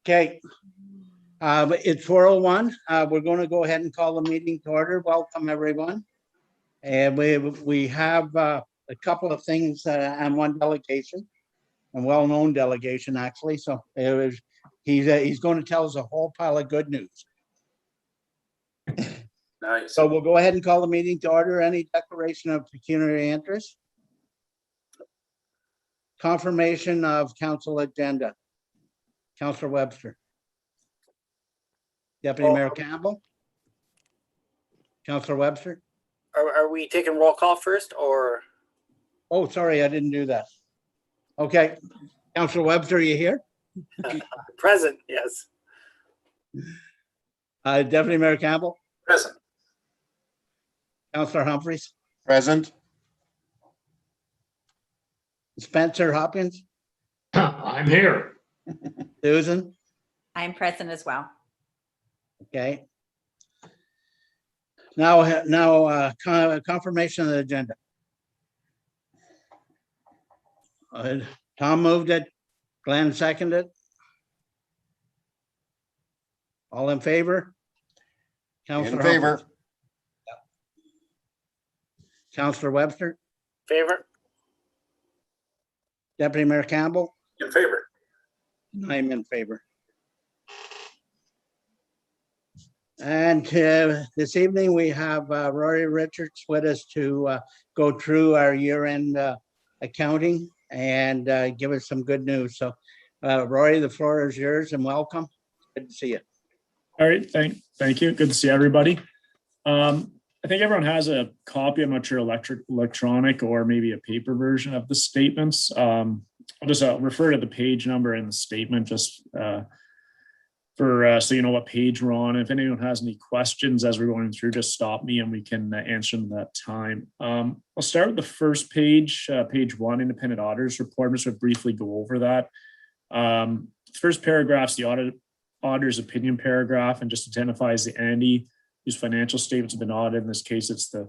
Okay. It's 4:01. We're going to go ahead and call the meeting to order. Welcome, everyone. And we have a couple of things and one delegation, a well-known delegation, actually. So he's going to tell us a whole pile of good news. Nice. So we'll go ahead and call the meeting to order. Any declaration of pecuniary interest? Confirmation of council agenda. Councillor Webster. Deputy Mayor Campbell. Councillor Webster. Are we taking roll call first or? Oh, sorry, I didn't do that. Okay. Councillor Webster, are you here? Present, yes. Deputy Mayor Campbell. Present. Councillor Humphreys. Present. Spencer Hopkins. I'm here. Susan. I'm present as well. Okay. Now, confirmation of the agenda. Tom moved it. Glenn seconded. All in favor? In favor. Humphreys. Councillor Webster. Favor? Deputy Mayor Campbell. In favor. I'm in favor. And this evening, we have Rory Richards with us to go through our year-end accounting and give us some good news. So, Rory, the floor is yours and welcome. Good to see you. All right, thank you. Good to see everybody. I think everyone has a copy. I'm not sure electronic or maybe a paper version of the statements. I'll just refer to the page number in the statement just for so you know what page we're on. If anyone has any questions as we're going through, just stop me and we can answer them at that time. I'll start with the first page, page 1, independent auditors report. I'm just going to briefly go over that. First paragraph's the auditor's opinion paragraph and just identifies the entity whose financial statements have been audited. In this case, it's the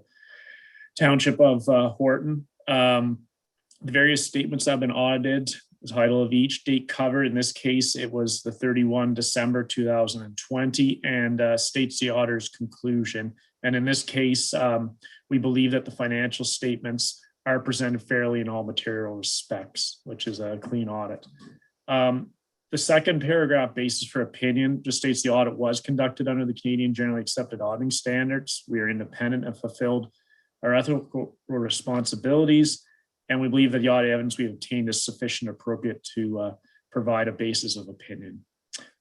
Township of Horton. The various statements that have been audited, the title of each, date covered. In this case, it was the 31 December 2020 and states the auditor's conclusion. And in this case, we believe that the financial statements are presented fairly in all material respects, which is a clean audit. The second paragraph, basis for opinion, just states the audit was conducted under the Canadian Generally Accepted Auditing Standards. We are independent and fulfilled our ethical responsibilities, and we believe that the audit evidence we obtained is sufficient and appropriate to provide a basis of opinion.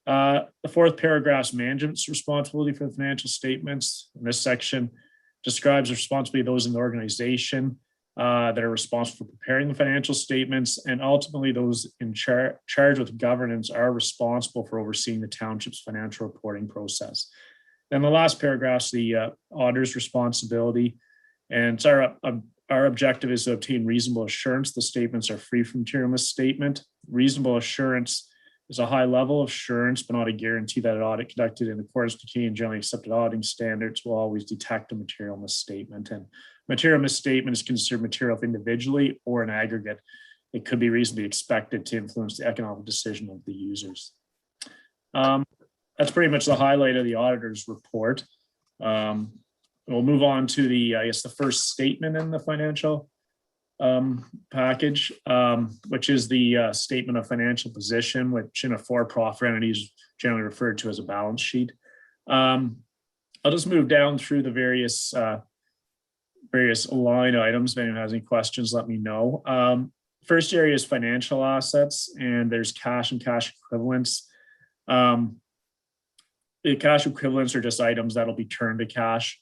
The fourth paragraph's management's responsibility for the financial statements. In this section describes the responsibility of those in the organization that are responsible for preparing the financial statements, and ultimately those in charge with governance are responsible for overseeing the township's financial reporting process. Then the last paragraph's the auditor's responsibility, and so our objective is to obtain reasonable assurance the statements are free from material misstatement. Reasonable assurance is a high level of assurance, but not a guarantee that an audit conducted in accordance with Canadian Generally Accepted Auditing Standards will always detect a material misstatement. And material misstatement is considered material individually or in aggregate. It could be reasonably expected to influence the economic decision of the users. That's pretty much the highlight of the auditor's report. We'll move on to the, I guess, the first statement in the financial package, which is the statement of financial position, which in a for-profit entity is generally referred to as a balance sheet. I'll just move down through the various line items. If anyone has any questions, let me know. First area is financial assets, and there's cash and cash equivalents. The cash equivalents are just items that'll be turned to cash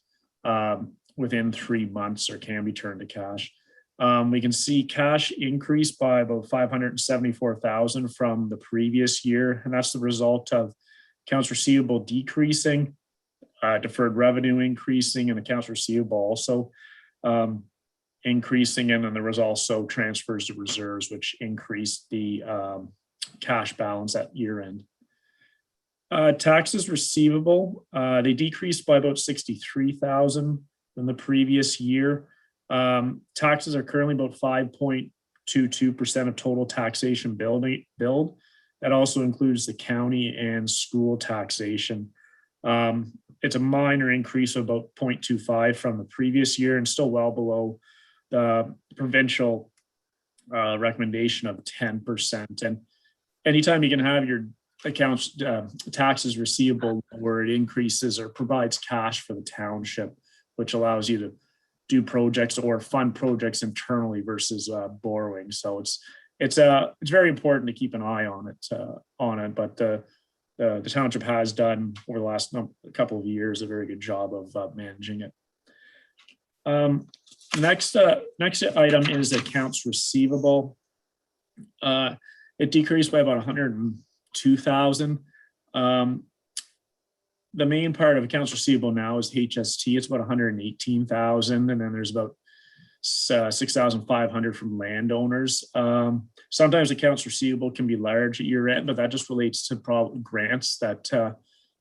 within 3 months or can be turned to cash. We can see cash increased by about $574,000 from the previous year, and that's the result of accounts receivable decreasing, deferred revenue increasing, and accounts receivable also increasing, and then there was also transfers to reserves, which increased the cash balance at year end. Taxes receivable, they decreased by about $63,000 from the previous year. Taxes are currently about 5.22% of total taxation billed. That also includes the county and school taxation. It's a minor increase of about 0.25 from the previous year and still well below the provincial recommendation of 10%. And anytime you can have your accounts taxes receivable where it increases or provides cash for the township, which allows you to do projects or fund projects internally versus borrowing. So it's very important to keep an eye on it. But the township has done over the last couple of years a very good job of managing it. Next item is accounts receivable. It decreased by about 102,000. The main part of accounts receivable now is HST. It's about 118,000, and then there's about 6,500 from landowners. Sometimes accounts receivable can be large at year end, but that just relates to grants that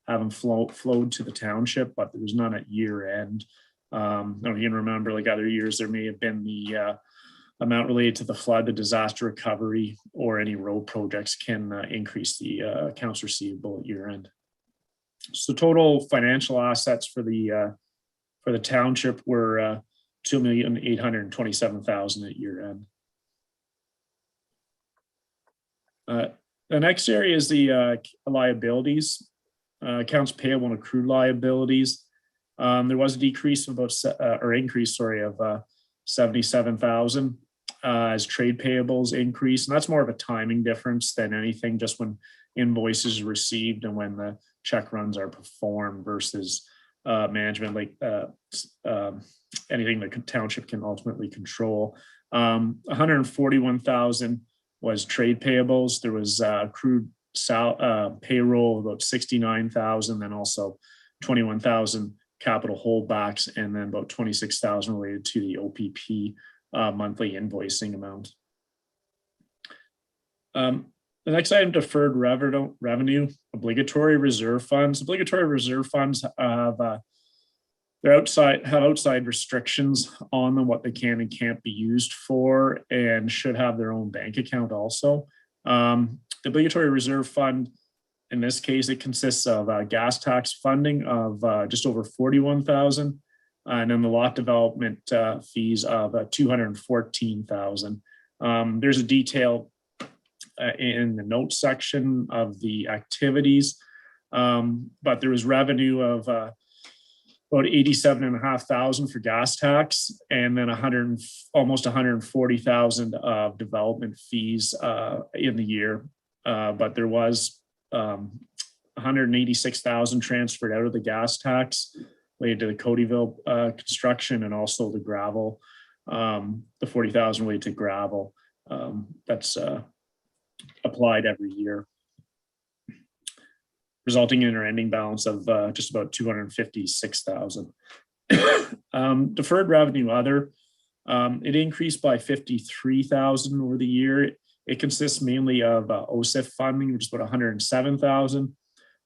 haven't flowed to the township, but there was none at year end. You can remember, like other years, there may have been the amount related to the flood, the disaster recovery, or any road projects can increase the accounts receivable at year end. So total financial assets for the township were 2,827,000 at year end. The next area is the liabilities, accounts payable and accrued liabilities. There was a decrease of about 77,000 as trade payables increase, and that's more of a timing difference than anything, just when invoices are received and when the check runs are performed versus management, like anything the township can ultimately control. 141,000 was trade payables. There was accrued payroll of about 69,000, then also 21,000 capital holdbacks, and then about 26,000 related to the OPP monthly invoicing amount. The next item, deferred revenue, obligatory reserve funds. Obligatory reserve funds have outside restrictions on them, what they can and can't be used for, and should have their own bank account also. The obligatory reserve fund, in this case, it consists of gas tax funding of just over 41,000, and then the lot development fees of 214,000. There's a detail in the notes section of the activities, but there was revenue of about 87,500 for gas tax, and then almost 140,000 of development fees in the year. But there was 186,000 transferred out of the gas tax related to the Codyville construction, and also the gravel, the 40,000 related to gravel. That's applied every year, resulting in an ending balance of just about 256,000. Deferred revenue other, it increased by 53,000 over the year. It consists mainly of OSIF funding, which is about 107,000.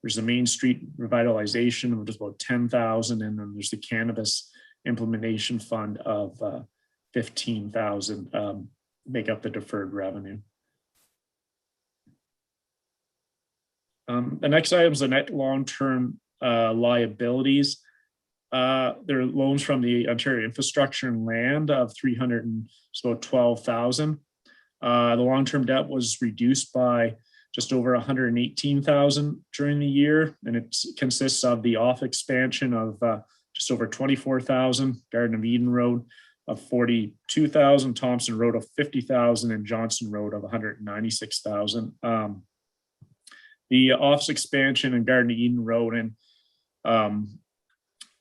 There's the Main Street revitalization, which is about 10,000, and then there's the cannabis implementation fund of 15,000 make up the deferred revenue. The next item is the net long-term liabilities. There are loans from the Ontario Infrastructure and Land of 12,000. The long-term debt was reduced by just over 118,000 during the year, and it consists of the off expansion of just over 24,000, Garden of Eden Road of 42,000, Thompson Road of 50,000, and Johnson Road of 196,000. The office expansion in Garden of Eden Road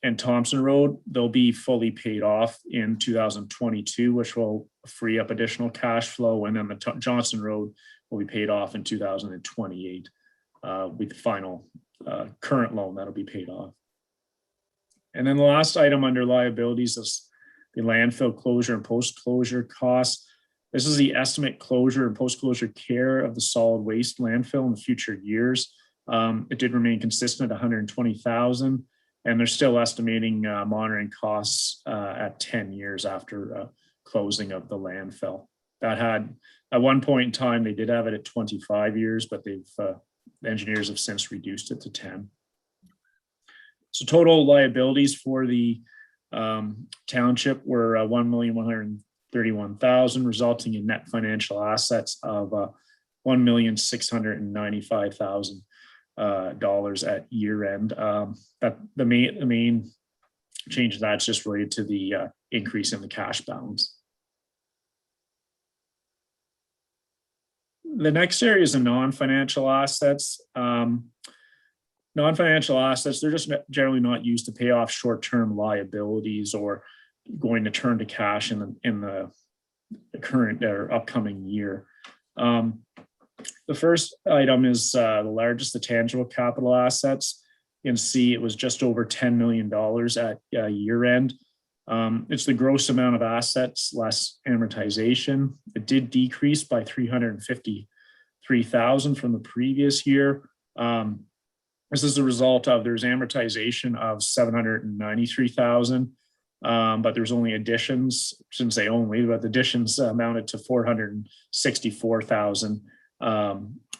and Thompson Road, they'll be fully paid off in 2022, which will free up additional cash flow. And then the Johnson Road will be paid off in 2028 with the final current loan that'll be paid off. And then the last item under liabilities is the landfill closure and post-closure costs. This is the estimate closure and post-closure care of the solid waste landfill in the future years. It did remain consistent at 120,000, and they're still estimating monitoring costs at 10 years after closing of the landfill. That At one point in time, they did have it at 25 years, but the engineers have since reduced it to 10. So total liabilities for the township were $1,131,000, resulting in net financial assets of $1,695,000 at year end. That the main change of that's just related to the increase in the cash balance. The next area is the non-financial assets. Non-financial assets, they're just generally not used to pay off short-term liabilities or going to turn to cash in the current or upcoming year. The first item is the largest, the tangible capital assets. You can see it was just over $10 million at year end. It's the gross amount of assets less amortization. It did decrease by $353,000 from the previous year. This is a result of there's amortization of $793,000, but there's only additions, shouldn't say only, but the additions amounted to $464,000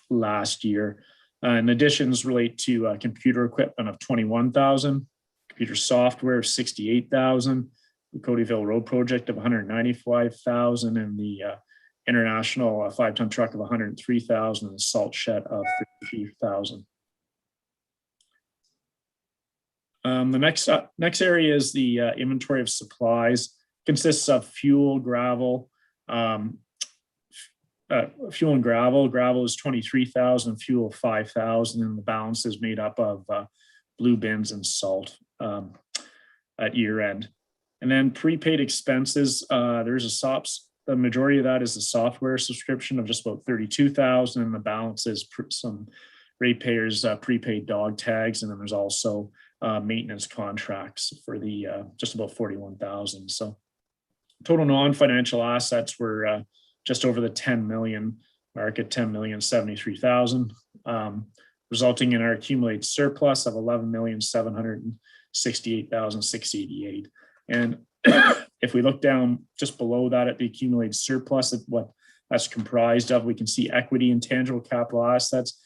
last year. And additions relate to computer equipment of $21,000, computer software of $68,000, the Codyville Road project of $195,000, and the international 5-ton truck of $103,000, and the salt shed of $53,000. The next area is the inventory of supplies. It consists of fuel, gravel, fuel and gravel. Gravel is $23,000, fuel of $5,000, and the balance is made up of blue bins and salt at year end. And then prepaid expenses. There's a SOPS. The majority of that is a software subscription of just about $32,000, and the balance is some ratepayers prepaid dog tags, and then there's also maintenance contracts for the just about $41,000. So total non-financial assets were just over the 10 million mark at 10,073,000, resulting in our accumulated surplus of 11,768,688. And if we look down just below that at the accumulated surplus, at what that's comprised of, we can see equity and tangible capital assets.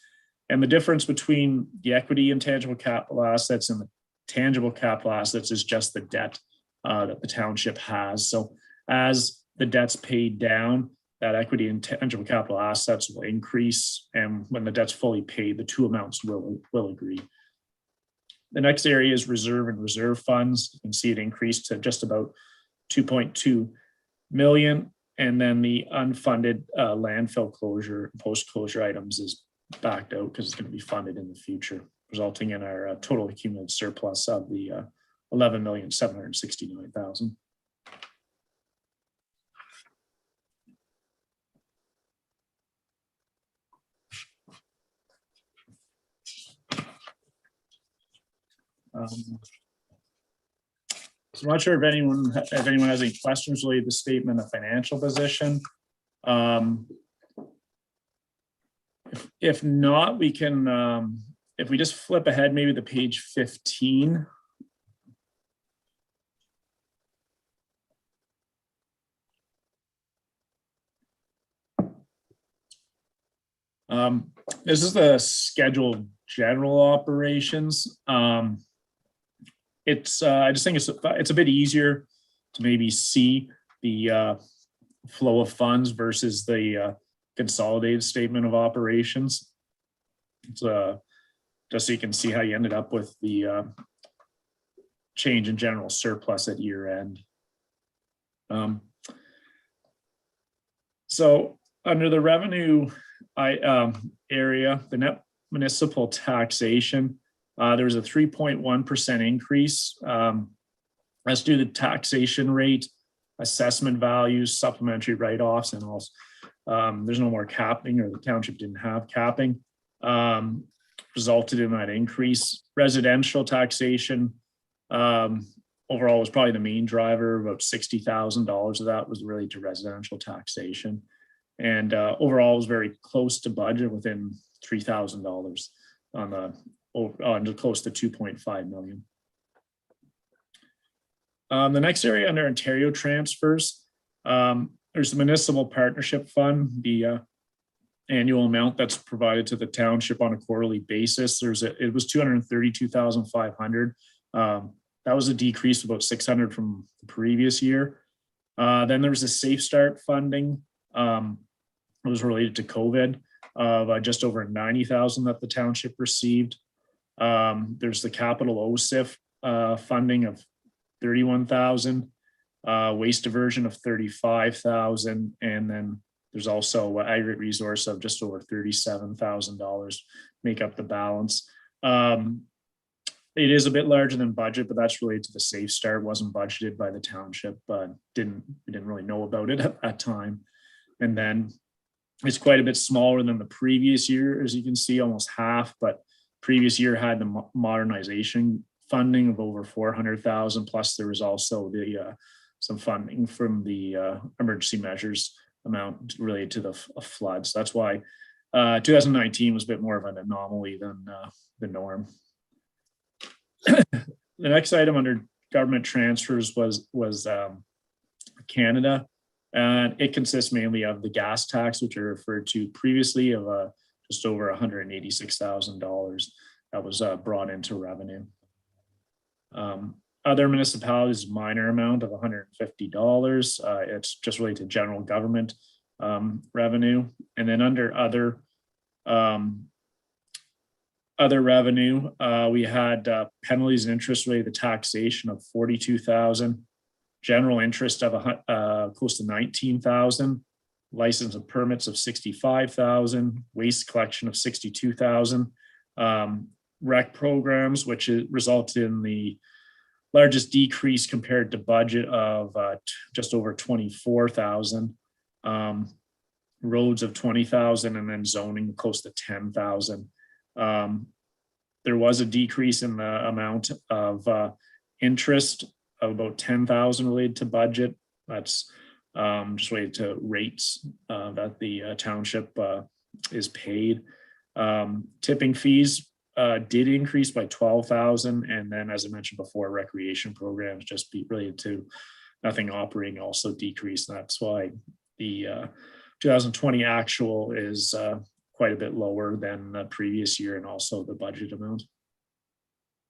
And the difference between the equity and tangible capital assets and the tangible capital assets is just the debt that the township has. So as the debt's paid down, that equity and tangible capital assets will increase. And when the debt's fully paid, the two amounts will agree. The next area is reserve and reserve funds. You can see it increased to just about 2.2 million. And then the unfunded landfill closure, post-closure items is backed out because it's going to be funded in the future, resulting in our total accumulated surplus of the 11,769,000. So I'm not sure if anyone has any questions related to the statement of financial position. If not, we can, if we just flip ahead maybe to page 15. This is the scheduled general operations. I just think it's a bit easier to maybe see the flow of funds versus the consolidated statement of operations. It's just so you can see how you ended up with the change in general surplus at year end. So under the revenue area, the net municipal taxation, there was a 3.1% increase. That's due to taxation rate, assessment values, supplementary write-offs, and also there's no more capping, or the township didn't have capping, resulted in that increase. Residential taxation overall was probably the main driver. About $60,000 of that was related to residential taxation. And overall, it was very close to budget, within $3,000 on close to 2.5 million. The next area under Ontario transfers, There's the municipal partnership fund, the annual amount that's provided to the township on a quarterly basis. It was 232,500. That was a decrease of about 600 from the previous year. Then there was a Safe Start funding. It was related to COVID of just over 90,000 that the township received. There's the capital OSIF funding of 31,000, waste diversion of 35,000, and then there's also aggregate resource of just over $37,000 make up the balance. It is a bit larger than budget, but that's related to the Safe Start. Wasn't budgeted by the township, but we didn't really know about it at that time. And then it's quite a bit smaller than the previous year, as you can see, almost half. But previous year had the modernization funding of over 400,000. Plus, there was also the some funding from the emergency measures amount related to the floods. That's why 2019 was a bit more of an anomaly than the norm. The next item under government transfers was Canada, and it consists mainly of the gas tax, which I referred to previously, of just over $186,000 that was brought into revenue. Other municipalities, minor amount of $150. It's just related to general government revenue. And then under other revenue, we had penalties and interest related to taxation of 42,000, general interest of close to 19,000, license and permits of 65,000, waste collection of 62,000, rec programs, which resulted in the largest decrease compared to budget of just over 24,000, roads of 20,000, and then zoning close to 10,000. There was a decrease in the amount of interest of about 10,000 related to budget. That's just related to rates that the township is paid. Tipping fees did increase by 12,000, and then, as I mentioned before, recreation programs just be related to nothing operating also decreased. And that's why the 2020 actual is quite a bit lower than the previous year and also the budget amount.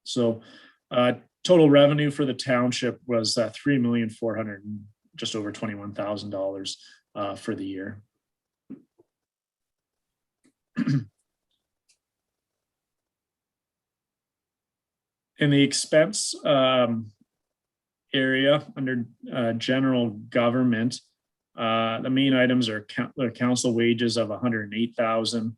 So total revenue for the township was $3,400,000, just over $21,000 for the year. In the expense area under general government, the main items are council wages of 108,000,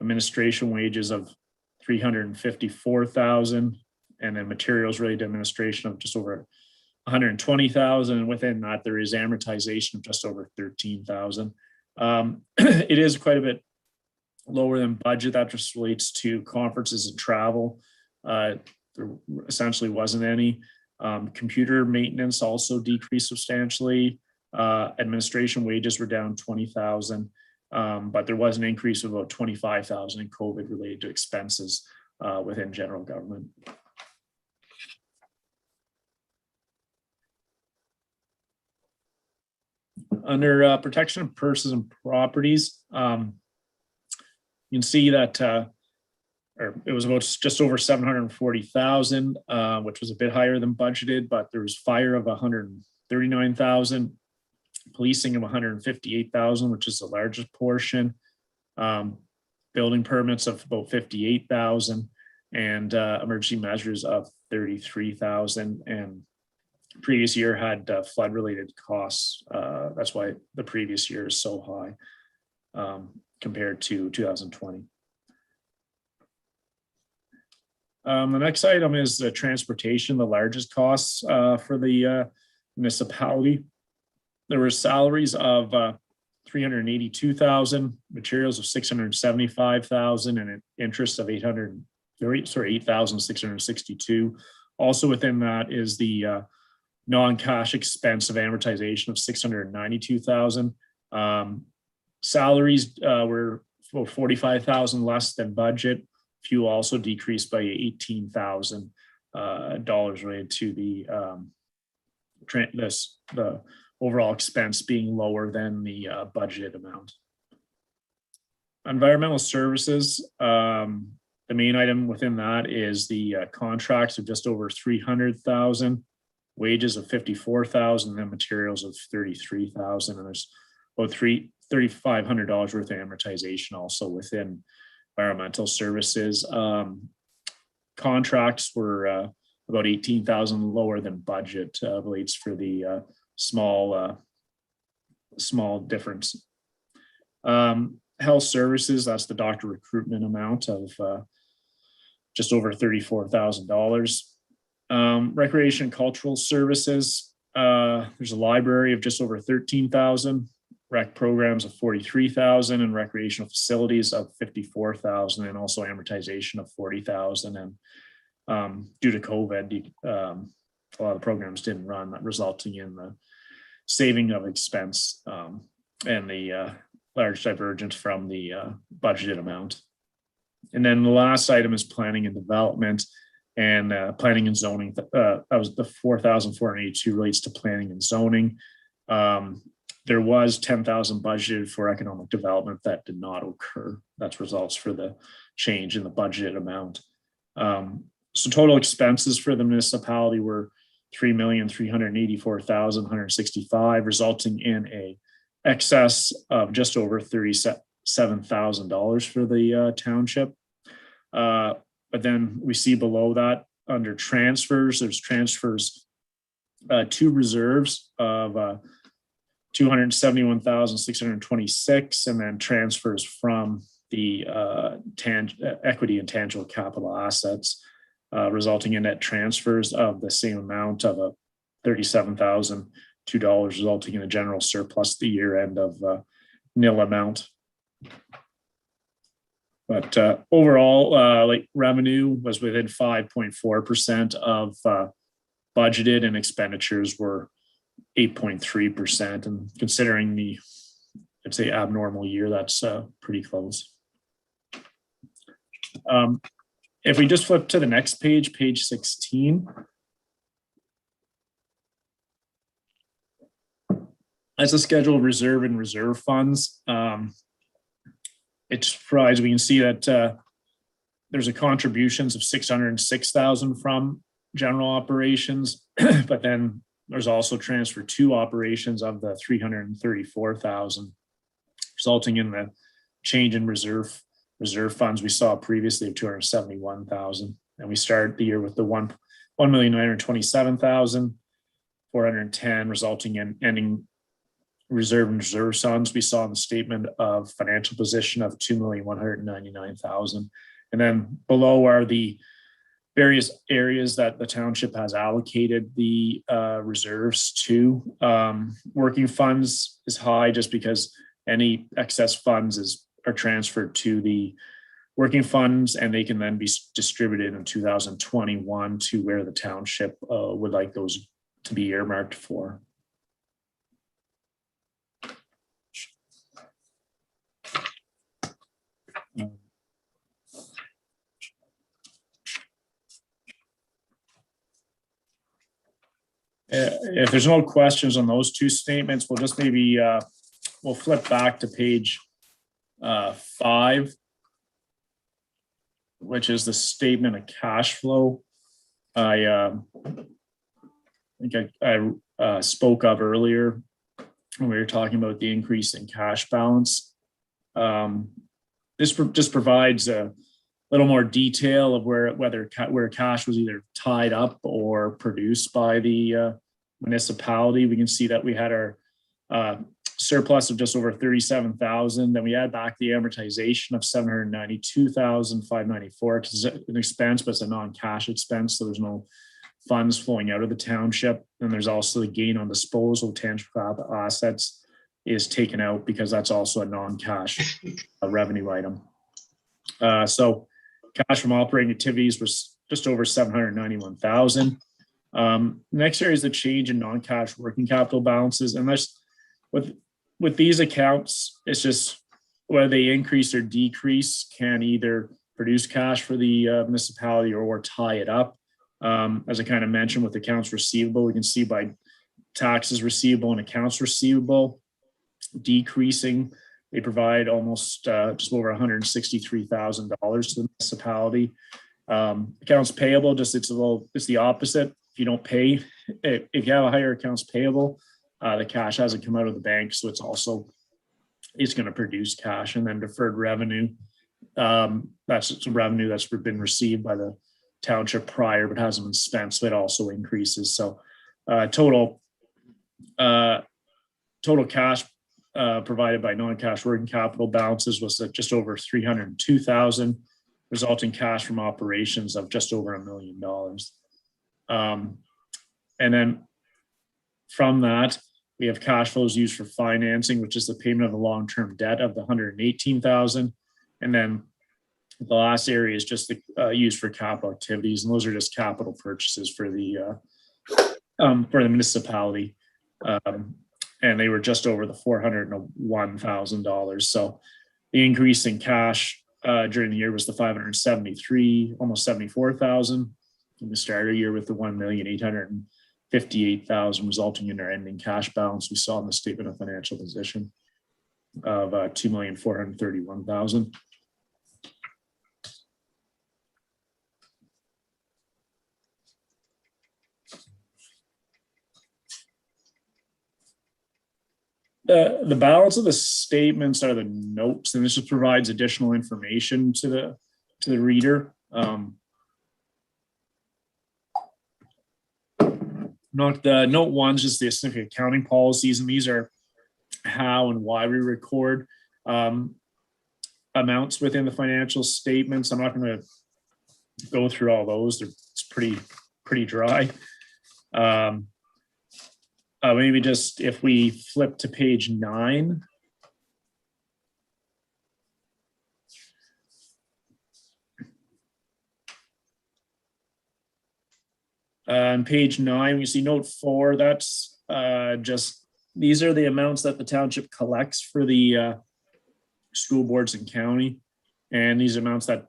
administration wages of 354,000, and then materials related to administration of just over 120,000. And within that, there is amortization of just over 13,000. It is quite a bit lower than budget. That just relates to conferences and travel. There essentially wasn't any. Computer maintenance also decreased substantially. Administration wages were down 20,000, but there was an increase of about 25,000 in COVID related to expenses within general government. Under protection of persons and properties, you can see that it was about just over 740,000, which was a bit higher than budgeted, but there was fire of 139,000, policing of 158,000, which is the largest portion, building permits of about 58,000, and emergency measures of 33,000. And previous year had flood related costs. That's why the previous year is so high compared to 2020. The next item is the transportation, the largest costs for the municipality. There were salaries of 382,000, materials of 675,000, and interest of 8,662. Also within that is the non-cash expense of amortization of 692,000. Salaries were about 45,000 less than budget. Fuel also decreased by $18,000 related to the overall expense being lower than the budgeted amount. Environmental services, the main item within that is the contracts of just over 300,000, wages of 54,000, and materials of 33,000. And there's about $3,500 worth of amortization also within environmental services. Contracts were about 18,000 lower than budget, relates for the small difference. Health services, that's the doctor recruitment amount of just over $34,000. Recreation cultural services, there's a library of just over 13,000, rec programs of 43,000, and recreational facilities of 54,000, and also amortization of 40,000. And due to COVID, a lot of programs didn't run, that resulting in the saving of expense and the large divergence from the budgeted amount. And then the last item is planning and development, and planning and zoning. That was the 4,482 relates to planning and zoning. There was 10,000 budgeted for economic development that did not occur. That's results for the change in the budgeted amount. So total expenses for the municipality were $3,384,165, resulting in a excess of just over $37,000 for the township. But then we see below that under transfers, there's transfers to reserves of 271,626, and then transfers from the equity and tangible capital assets, resulting in net transfers of the same amount of $37,002, resulting in a general surplus at the year end of nil amount. But overall, like revenue was within 5.4% of budgeted, and expenditures were 8.3%. And considering the, I'd say, abnormal year, that's pretty close. If we just flip to the next page, page 16. As a schedule of reserve and reserve funds, it's provides, we can see that there's a contributions of 606,000 from general operations, but then there's also transfer to operations of the 334,000, resulting in the change in reserve funds we saw previously of 271,000. And we started the year with the 1,927,410, resulting in ending reserve and reserve funds we saw in the statement of financial position of 2,199,000. And then below are the various areas that the township has allocated the reserves to. Working funds is high just because any excess funds are transferred to the working funds, and they can then be distributed in 2021 to where the township would like those to be earmarked for. If there's no questions on those two statements, we'll just maybe we'll flip back to page 5, which is the statement of cash flow. I think I spoke of earlier when we were talking about the increase in cash balance. This just provides a little more detail of where cash was either tied up or produced by the municipality. We can see that we had our surplus of just over 37,000. Then we add back the amortization of 792,594. It's an expense, but it's a non-cash expense, so there's no funds flowing out of the township. And there's also the gain on disposal of tangible assets is taken out because that's also a non-cash revenue item. So cash from operating activities was just over 791,000. Next area is the change in non-cash working capital balances. And that's with these accounts, it's just whether they increase or decrease can either produce cash for the municipality or tie it up. As I kind of mentioned with accounts receivable, we can see by taxes receivable and accounts receivable decreasing. They provide almost just over $163,000 to the municipality. Accounts payable, it's the opposite. If you don't pay, if you have a higher accounts payable, the cash hasn't come out of the bank, so it's going to produce cash. And then deferred revenue, that's revenue that's been received by the township prior but hasn't been spent, so it also increases. So total cash provided by non-cash working capital balances was at just over $302,000, resulting cash from operations of just over $1 million. And then from that, we have cash flows used for financing, which is the payment of the long-term debt of the $118,000. And then the last area is just used for capital activities, and those are just capital purchases for the municipality. And they were just over the $401,000. So the increase in cash during the year was the $573,000, almost $74,000. And we started a year with the $1,858,000, resulting in our ending cash balance we saw in the statement of financial position of $2,431,000. The balance of the statements are the notes, and this just provides additional information to the reader. Note one's just the significant accounting policies, and these are how and why we record amounts within the financial statements. I'm not going to go through all those; it's pretty dry. Maybe just if we flip to page 9. On page 9, we see note 4. That's these are the amounts that the township collects for the school boards and county, and these amounts that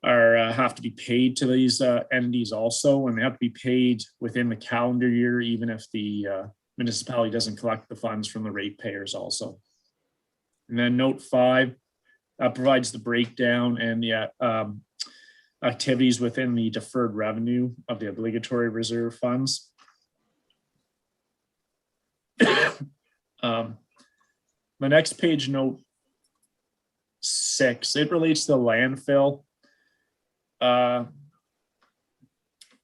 are have to be paid to these entities also, and they have to be paid within the calendar year, even if the municipality doesn't collect the funds from the ratepayers also. And then note 5 provides the breakdown and the activities within the deferred revenue of the obligatory reserve funds. The next page, note 6, it relates to the landfill.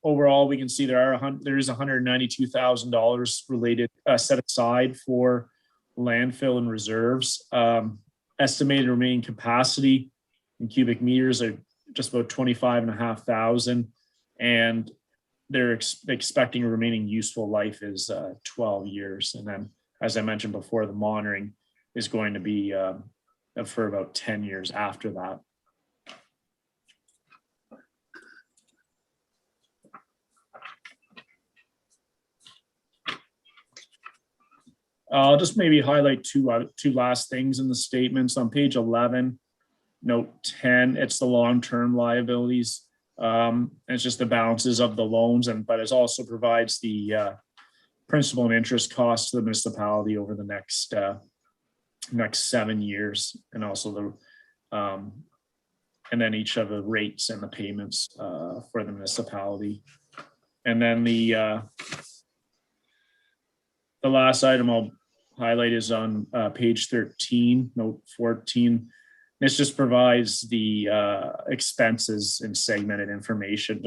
Overall, we can see there is $192,000 related set aside for landfill and reserves. Estimated remaining capacity in cubic meters are just about 25,500, and they're expecting remaining useful life is 12 years. And then, as I mentioned before, the monitoring is going to be for about 10 years after that. I'll just maybe highlight two last things in the statements. On page 11, note 10, it's the long-term liabilities. It's just the balances of the loans, but it also provides the principal and interest costs to the municipality over the next 7 years, and also the and then each of the rates and the payments for the municipality. And then the last item I'll highlight is on page 13, note 14. This just provides the expenses and segmented information.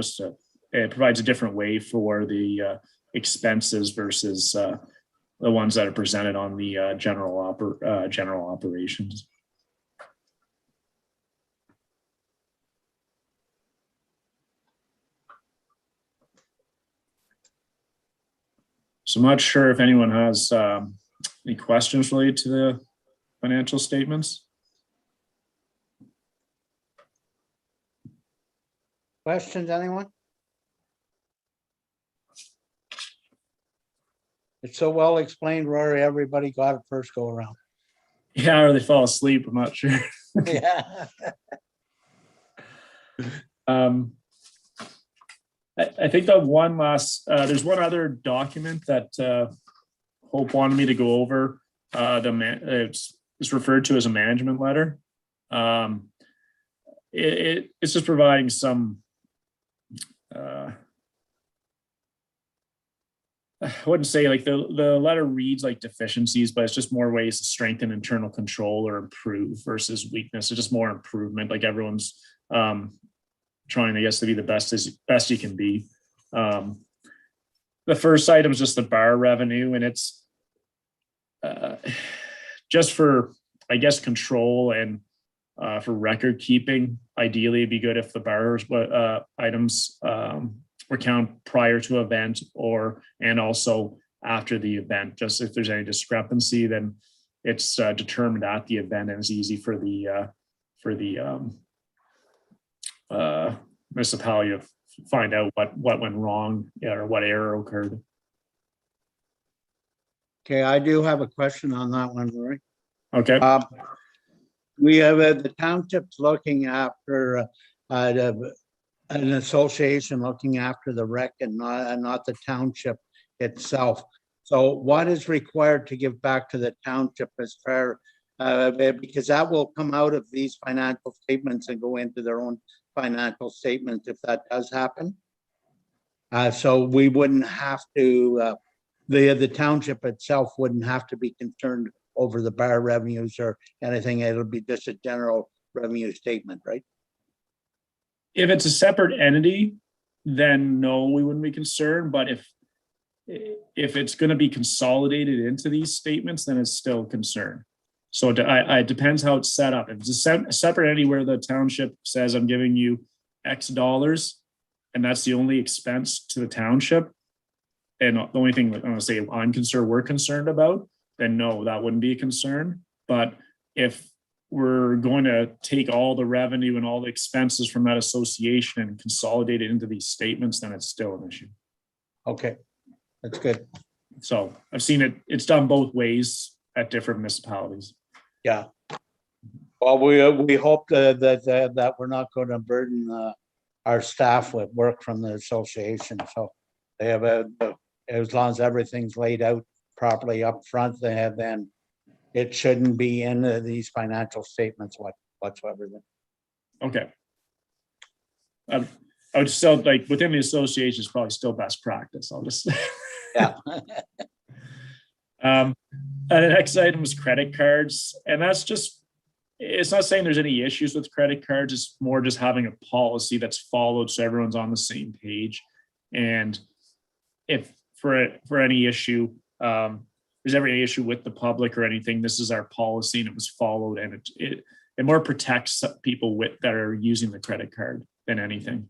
It provides a different way for the expenses versus the ones that are presented on the general operations. So I'm not sure if anyone has any questions related to the financial statements. Questions, anyone? It's so well explained, Rory, everybody got it first go around. Yeah, or they fall asleep, I'm not sure. Yeah. I think the one last, there's one other document that Hope wanted me to go over it's referred to as a management letter. It's just providing some I wouldn't say like the letter reads like deficiencies, but it's just more ways to strengthen internal control or improve versus weakness. It's just more improvement. Like everyone's trying, I guess, to be the best you can be. The first item is just the bar revenue, and it's just for, I guess, control and for record keeping. Ideally, it'd be good if the bars items were counted prior to event and also after the event. Just if there's any discrepancy, then it's determined at the event, and it's easy for the municipality to find out what went wrong or what error occurred. Okay, I do have a question on that one, Rory. Okay. We have the townships looking after an association looking after the rec and not the township itself. So what is required to give back to the township as far, because that will come out of these financial statements and go into their own financial statements if that does happen. So we wouldn't have to, the township itself wouldn't have to be concerned over the bar revenues or anything. It'll be just a general revenue statement, right? If it's a separate entity, then no, we wouldn't be concerned. But if it's going to be consolidated into these statements, then it's still a concern. So it depends how it's set up. If it's a separate entity where the township says, I'm giving you X dollars, and that's the only expense to the township, and the only thing I'm going to say we're concerned about, then no, that wouldn't be a concern. But if we're going to take all the revenue and all the expenses from that association and consolidate it into these statements, then it's still an issue. Okay, that's good. So I've seen it's done both ways at different municipalities. Yeah. Well, we hope that we're not going to burden our staff with work from the association. So they have as long as everything's laid out properly up front, then it shouldn't be in these financial statements whatsoever. Okay. I would still like within the association is probably still best practice. I'll just Yeah. And the next item is credit cards, and that's just, it's not saying there's any issues with credit cards. It's more just having a policy that's followed so everyone's on the same page. And if for any issue, there's ever any issue with the public or anything, this is our policy and it was followed, and it more protects people that are using the credit card than anything.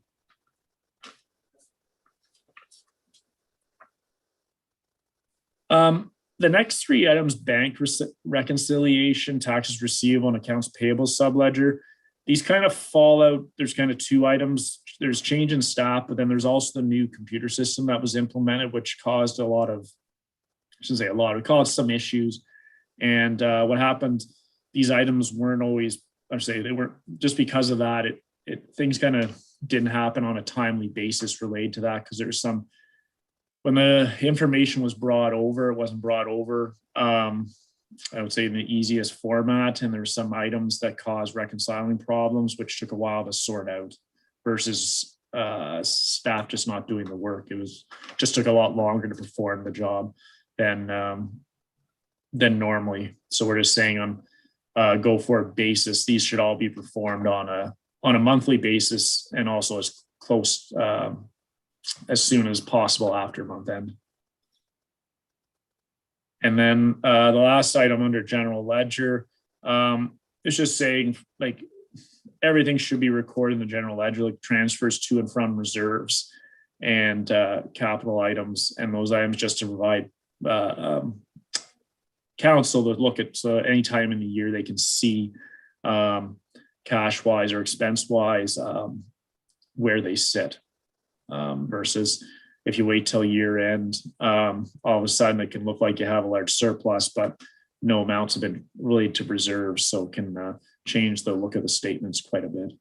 The next three items, bank reconciliation, taxes receivable, and accounts payable subledger. These kind of fall out. There's kind of two items. There's change in staff, but then there's also the new computer system that was implemented, which caused a lot of, I shouldn't say a lot, it caused some issues. And what happened, these items weren't always, they weren't, just because of that, things kind of didn't happen on a timely basis related to that, because there's some, when the information was brought over, it wasn't brought over, I would say in the easiest format. And there's some items that caused reconciling problems, which took a while to sort out, versus staff just not doing the work. It just took a lot longer to perform the job than normally. So we're just saying on a go forward basis, these should all be performed on a monthly basis, and also as close as soon as possible after month end. And then the last item under general ledger, it's just saying like everything should be recorded in the general ledger, like transfers to and from reserves and capital items, and those items just to provide council to look at, so any time in the year they can see cash wise or expense wise where they sit, versus if you wait till year end, all of a sudden it can look like you have a large surplus, but no amounts have been related to reserves, so it can change the look of the statements quite a bit.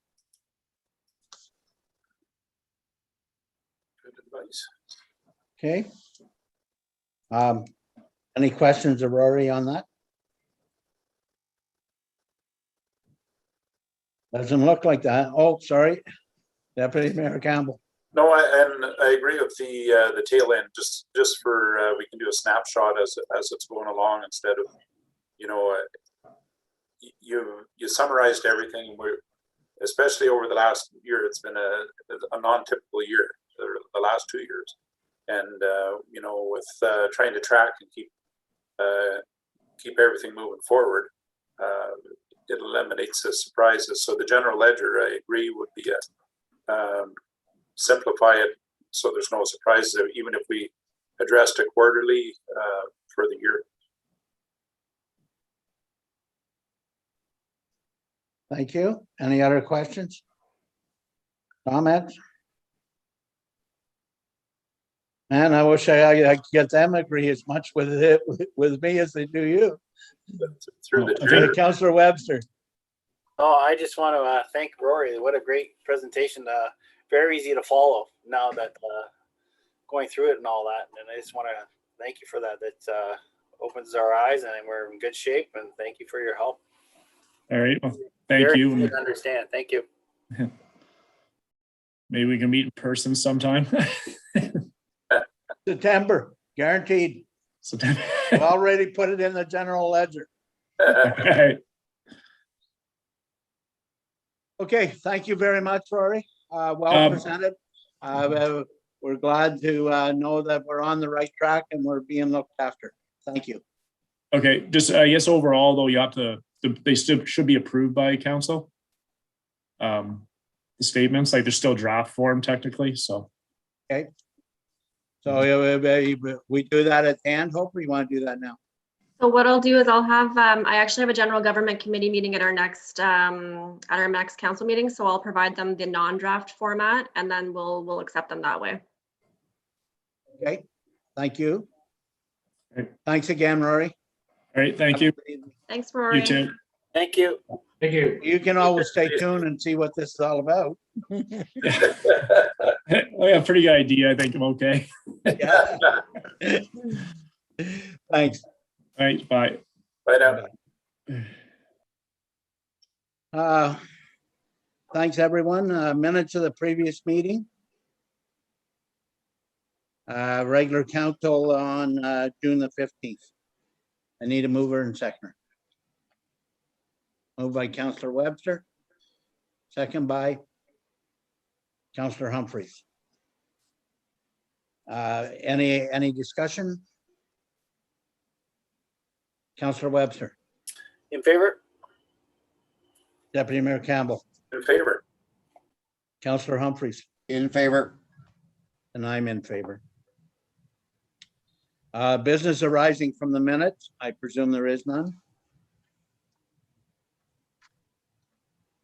Good advice. Okay. Any questions of Rory on that? Doesn't look like that. Oh, sorry. Deputy Mayor Campbell. No, and I agree with the tail end, just for, we can do a snapshot as it's going along instead of, you summarized everything. Especially over the last year, it's been a non-typical year, the last 2 years. And, with trying to track and keep everything moving forward, it eliminates the surprises. So the general ledger, I agree, would be simplify it so there's no surprises, even if we addressed it quarterly for the year. Thank you. Any other questions? Comments? Man, I wish I could get them agree as much with me as they do you. Through the Okay. chair. Councillor Webster. Oh, I just want to thank Rory. What a great presentation. Very easy to follow now that going through it and all that. And I just want to thank you for that. That opens our eyes and we're in good shape. And thank you for your help. All right. Well, thank Very you. easy to understand. Thank you. Maybe we can meet in person sometime. September, guaranteed. September. We already put it in the general ledger. Okay. Okay, thank you very much, Rory. Well presented. We're glad to know that we're on the right track and we're being looked after. Thank you. Okay, just I guess overall though, you have to, they still should be approved by council. The statements, like they're still draft form technically, so. Okay. So we do that at the end, hope, or you want to do that now? So what I'll do is I'll have, I actually have a general government committee meeting at our next council meeting. So I'll provide them the non-draft format and then we'll accept them that way. Okay, thank you. Okay. Thanks again, Rory. All right, thank you. Thanks, Rory. You too. Thank you. Thank you. You can always stay tuned and see what this is all about. I have a pretty good idea. I think I'm okay. Yeah. Thanks. All right, bye. Bye now. Thanks, everyone. Minutes of the previous meeting. Regular council on June the 15th. I need a mover and seconder. Moved by Councillor Webster. Second by Councillor Humphreys. Any discussion? Councillor Webster. In favor? Deputy Mayor Campbell. In favor. Councillor Humphreys. In favor. And I'm in favor. Business arising from the minutes. I presume there is none.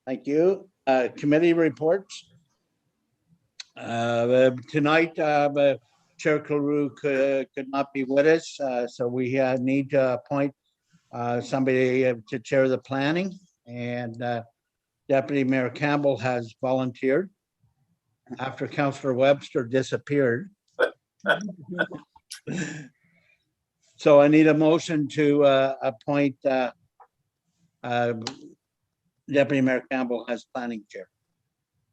Thank you. Committee reports. Tonight, Chair Carew could not be with us, so we need to appoint somebody to chair the planning, and Deputy Mayor Campbell has volunteered after Councillor Webster disappeared. So I need a motion to appoint Deputy Mayor Campbell as planning chair.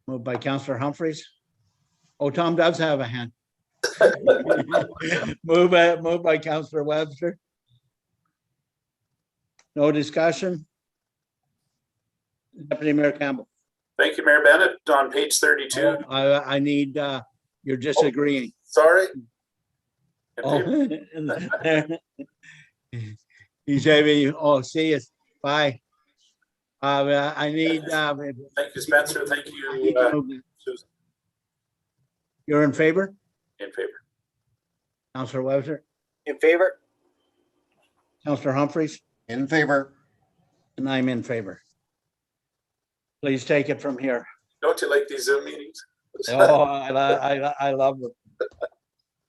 Moved by Councillor Humphreys. Oh, Tom does have a hand. Moved by Councillor Webster. No discussion. Deputy Mayor Campbell. Thank you, Mayor Bennett. On page 32. I need, you're disagreeing. Sorry. In Oh. favor. He's having, oh, see you. Bye. I need, Thank you, Spencer. Thank you, Susan. you're in favor? In favor. Councillor Webster, In favor? Councillor Humphreys, In favor. and I'm in favor. Please take it from here. Don't you like these Zoom meetings? Oh, I love it.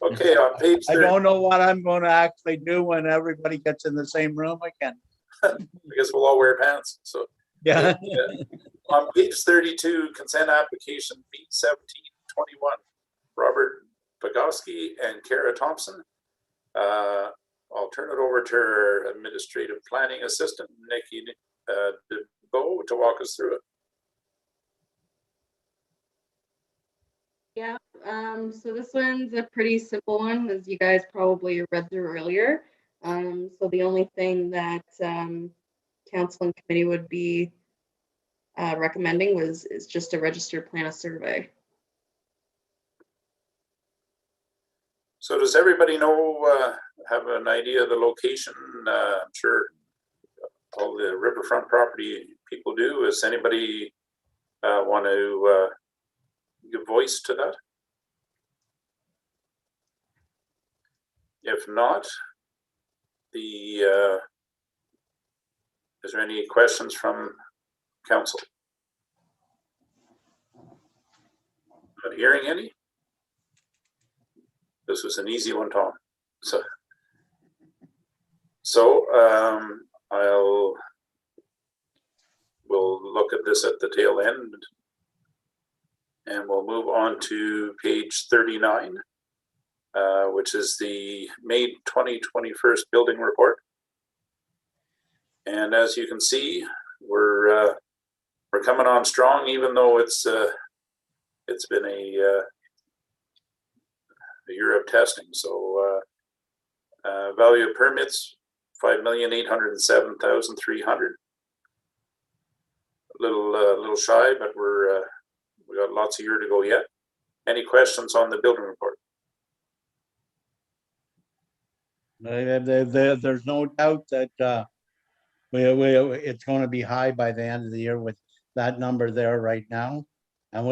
Okay, on page I 30, don't know what I'm going to actually do when everybody gets in the same room again. I guess we'll all wear pants. So Yeah. on page 32, consent application B1721, Robert Bogowski and Kara Thompson. I'll turn it over to our administrative planning assistant, Nikki DeBow, to walk us through it. Yeah, so this one's a pretty simple one, as you guys probably read through earlier. So the only thing that council and committee would be recommending is just a registered plan of survey. So does everybody know, have an idea of the location? I'm sure all the riverfront property people do. Does anybody want to give voice to that? If not, is there any questions from council? Not hearing any? This was an easy one, Tom. We'll look at this at the tail end, and we'll move on to page 39, which is the May 2021 building report. And as you can see, we're coming on strong, even though it's been a year of testing. So value of permits, 5,807,300. A little shy, but we got lots of year to go yet. Any questions on the building report? There's no doubt that it's going to be high by the end of the year with that number there right now. And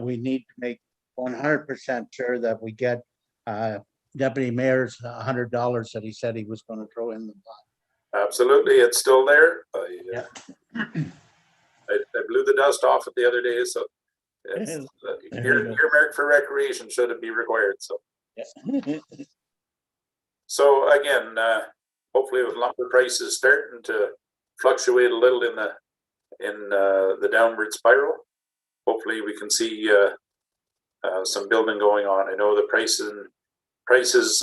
we need to make 100% sure that we get Deputy Mayor's $100 that he said he was going to throw in the pot. Absolutely, it's still there. Yeah. I blew the dust off it the other day, so it's earmarked for recreation should it be required. So, so again, hopefully with lumber prices starting to fluctuate a little in the downward spiral, hopefully we can see some building going on. I know the prices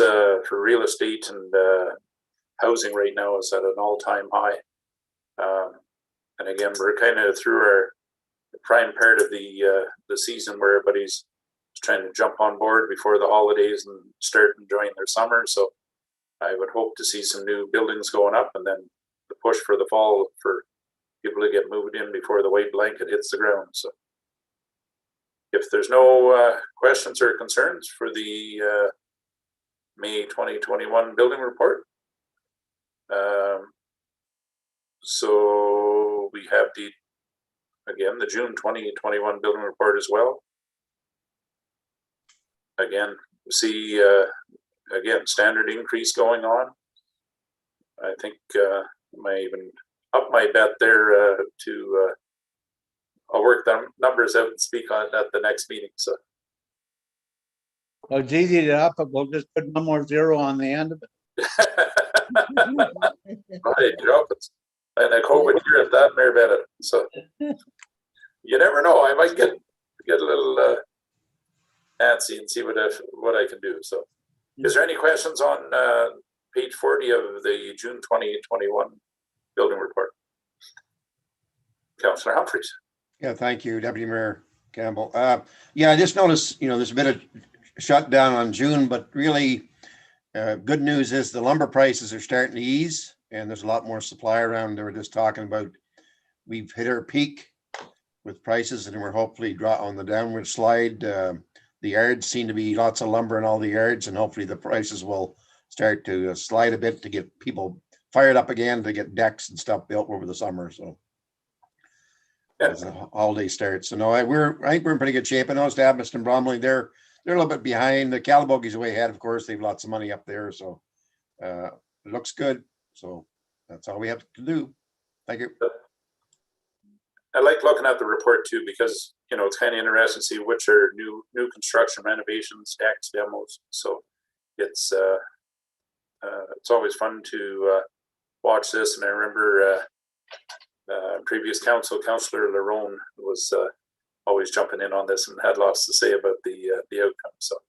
for real estate and housing right now is at an all-time high. And again, we're kind of through our prime part of the season where everybody's trying to jump on board before the holidays and start enjoying their summer. So I would hope to see some new buildings going up, and then the push for the fall for people to get moved in before the white blanket hits the ground. So if there's no questions or concerns for the May 2021 building report, so we have the June 2021 building report as well. Again, we see standard increase going on. I think I might even up my bet there to I'll work the numbers out and speak on it at the next meeting. So well, it's easy to up it. We'll just put one more zero on the end of it. Right, and a COVID year at that, Mayor Bennett. So you never know. I might get a little antsy and see what I can do. So, is there any questions on page 40 of the June 2021 building report? Councillor Humphreys. Yeah, thank you, Deputy Mayor Campbell. Yeah, I just noticed, there's a bit of shutdown on June, but really good news is the lumber prices are starting to ease, and there's a lot more supply around. They were just talking about we've hit our peak with prices, and we're hopefully on the downward slide. The yards seem to be lots of lumber in all the yards, and hopefully the prices will start to slide a bit to get people fired up again to get decks and stuff built over the summer. So as the holiday starts. So no, I think we're in pretty good shape. I noticed Admiston and Bromley, they're a little bit behind. The Calabogies are way ahead, of course. They have lots of money up there. So it looks good. So that's all we have to do. Thank you. I like looking at the report too, because it's kind of interesting to see which are new construction, renovations, decks, demos. So it's always fun to watch this. And I remember previous Councillor Lerone was always jumping in on this and had lots to say about the outcome. So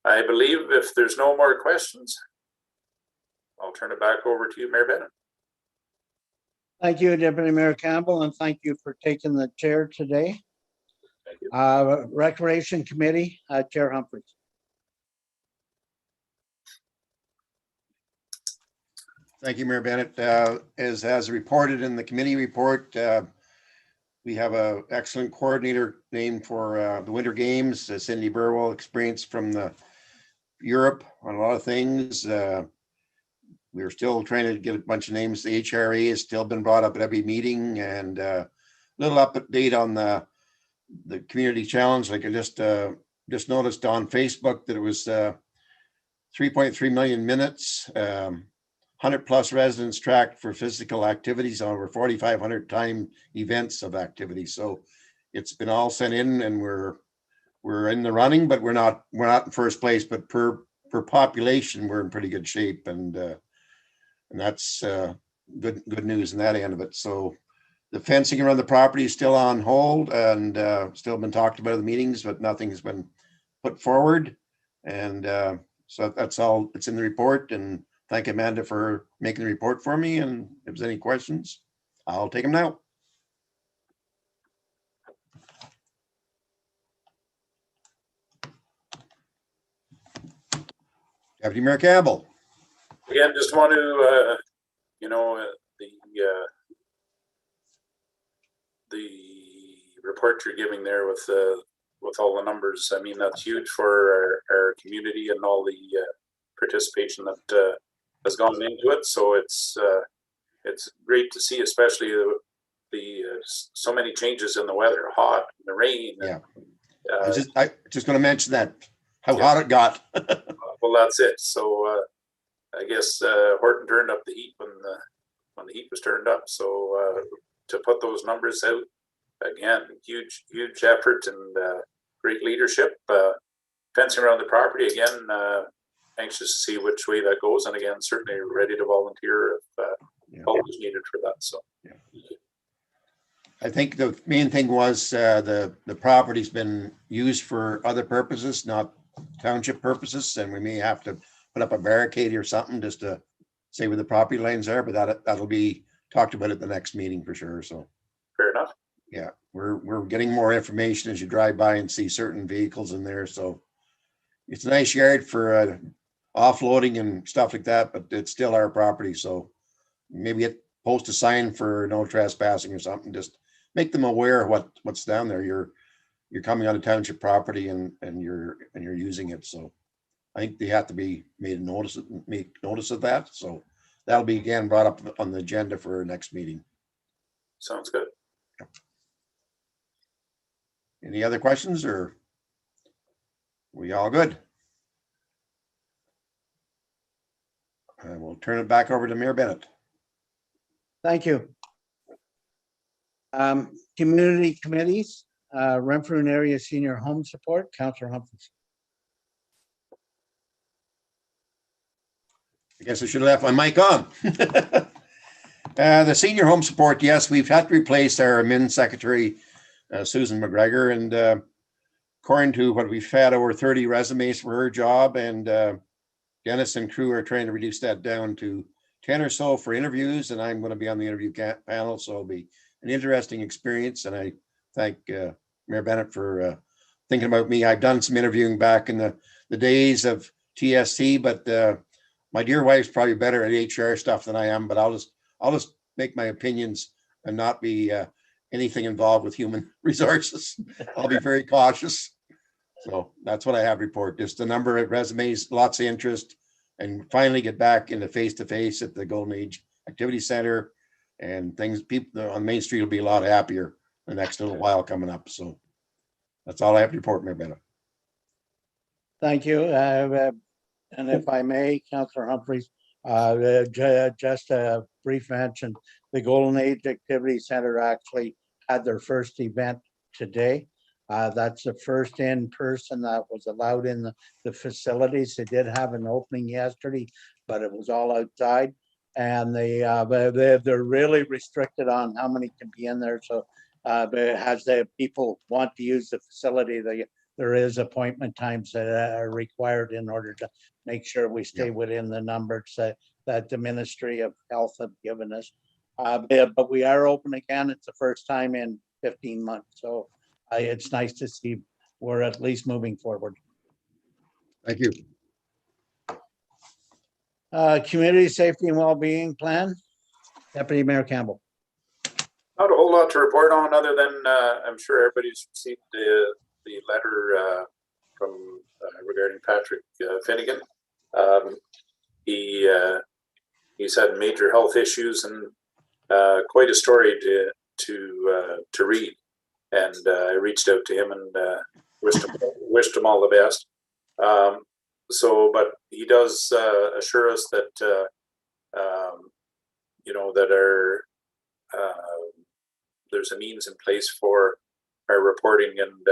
I believe if there's no more questions, I'll turn it back over to you, Mayor Bennett. Thank you, Deputy Mayor Campbell, and thank you for taking the chair today. Thank you. Recreation Committee, Chair Humphries. Thank you, Mayor Bennett. As reported in the committee report, we have an excellent coordinator named for the Winter Games, Cindy Burwell, experience from Europe on a lot of things. We're still trying to get a bunch of names. The HRA has still been brought up at every meeting, and a little update on the community challenge. Like I just noticed on Facebook that it was 3.3 million minutes, 100 plus residents tracked for physical activities on over 4,500 time events of activities. So it's been all sent in, and we're in the running, but we're not in first place. But per population, we're in pretty good shape, and that's good news in that end of it. So the fencing around the property is still on hold and still been talked about in the meetings, but nothing's been put forward. And so that's all. It's in the report. And thank Amanda for making the report for me. And if there's any questions, I'll take them now. Deputy Mayor Campbell. Again, just want to, the report you're giving there with all the numbers. I mean, that's huge for our community and all the participation that has gone into it. So it's great to see, especially the so many changes in the weather, hot, the rain. Yeah. And, I just going to mention that how hot it got. well, that's it. So I guess Horton turned up the heat when the heat was turned up. So to put those numbers out, again, huge effort and great leadership. Fencing around the property, again, anxious to see which way that goes. And again, certainly ready to volunteer if help is needed for that. So. Yeah. I think the main thing was the property's been used for other purposes, not township purposes, and we may have to put up a barricade or something just to say where the property lines are, but that'll be talked about at the next meeting for sure. So fair enough. Yeah, we're getting more information as you drive by and see certain vehicles in there. So it's a nice yard for offloading and stuff like that, but it's still our property. So maybe post a sign for no trespassing or something. Just make them aware of what's down there. You're coming on a township property and you're using it. So I think they have to be make notice of that. So that'll be again brought up on the agenda for our next meeting. Sounds good. Any other questions, or we all good? We'll turn it back over to Mayor Bennett. Thank you. Community committees, Renfrew and Area Senior Home Support, Councillor Humphries. I guess I should have left my mic on. The senior home support, yes, we've had to replace our admin secretary, Susan McGregor, and according to what we've had over 30 resumes for her job, and Dennis and crew are trying to reduce that down to 10 or so for interviews, and I'm going to be on the interview panel, so it'll be an interesting experience. And I thank Mayor Bennett for thinking about me. I've done some interviewing back in the days of TSC, but my dear wife's probably better at HR stuff than I am, but I'll just make my opinions and not be anything involved with human resources. I'll be very cautious. So that's what I have report. Just a number of resumes, lots of interest, and finally get back into face-to-face at the Golden Age Activity Center, and things. People on Main Street will be a lot happier the next little while coming up. So that's all I have to report, Mayor Bennett. Thank you. And if I may, Councillor Humphries, just a brief mention, the Golden Age Activity Center actually had their first event today. That's the first in person that was allowed in the facilities. They did have an opening yesterday, but it was all outside. And they're really restricted on how many can be in there. So as the people want to use the facility, there is appointment times that are required in order to make sure we stay within the numbers that the Ministry of Health have given us. But we are open again. It's the first time in 15 months. So it's nice to see we're at least moving forward. Thank you. Community safety and well-being plan, Deputy Mayor Campbell. Not a whole lot to report on other than I'm sure everybody's received the letter from regarding Patrick Finnegan. He's had major health issues and quite a story to read. And I reached out to him and wished him all the best. But he does assure us that that there's a means in place for our reporting and